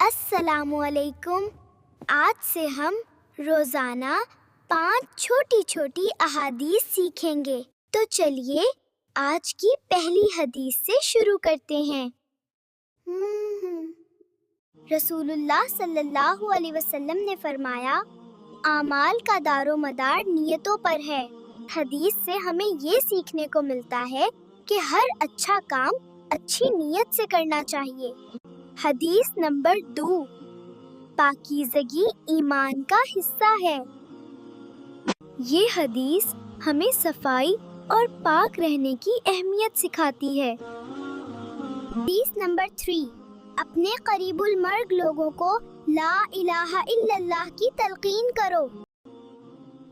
अस्सलामु अलैकुम। आज से हम रोज़ाना 5 छोटी छोटी अहादीस सीखेंगे। तो चलिए आज की पहली हदीस से शुरू करते हैं। रसूलुल्लाह सल्लल्लाहु अलैहि वसल्लम ने फरमाया, आमाल का दारो मदार नियतों पर है। हदीस से हमें ये सीखने को मिलता है कि हर अच्छा काम अच्छी नीयत से करना चाहिए। हदीस नंबर 2, पाकीज़गी ईमान का हिस्सा है। ये हदीस हमें सफाई और पाक रहने की अहमियत सिखाती है। हदीस नंबर 3, अपने करीबुल मर्ग लोगों को ला इलाहा इल्लल्लाह की तलकीन करो।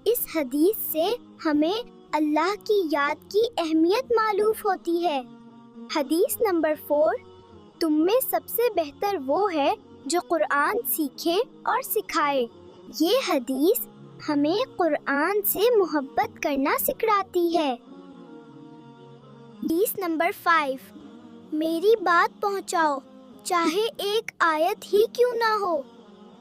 इस हदीस से हमें अल्लाह की याद की अहमियत मालूम होती है। हदीस नंबर 4, तुम में सबसे बेहतर वो है जो कुरान सीखे और सिखाए। ये हदीस हमें कुरान से मोहब्बत करना सिखाती है। हदीस नंबर 5, मेरी बात पहुंचाओ चाहे एक आयत ही क्यों ना हो।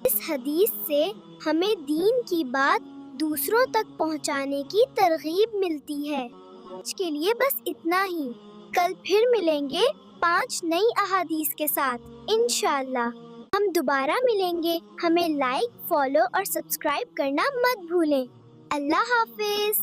इस हदीस से हमें दीन की बात दूसरों तक पहुंचाने की तरगीब मिलती है। आज के लिए बस इतना ही। कल फिर मिलेंगे 5 नई अहादीस के साथ इंशाअल्लाह। हम दोबारा मिलेंगे। हमें लाइक, फॉलो और सब्सक्राइब करना मत भूलें। अल्लाह हाफिज।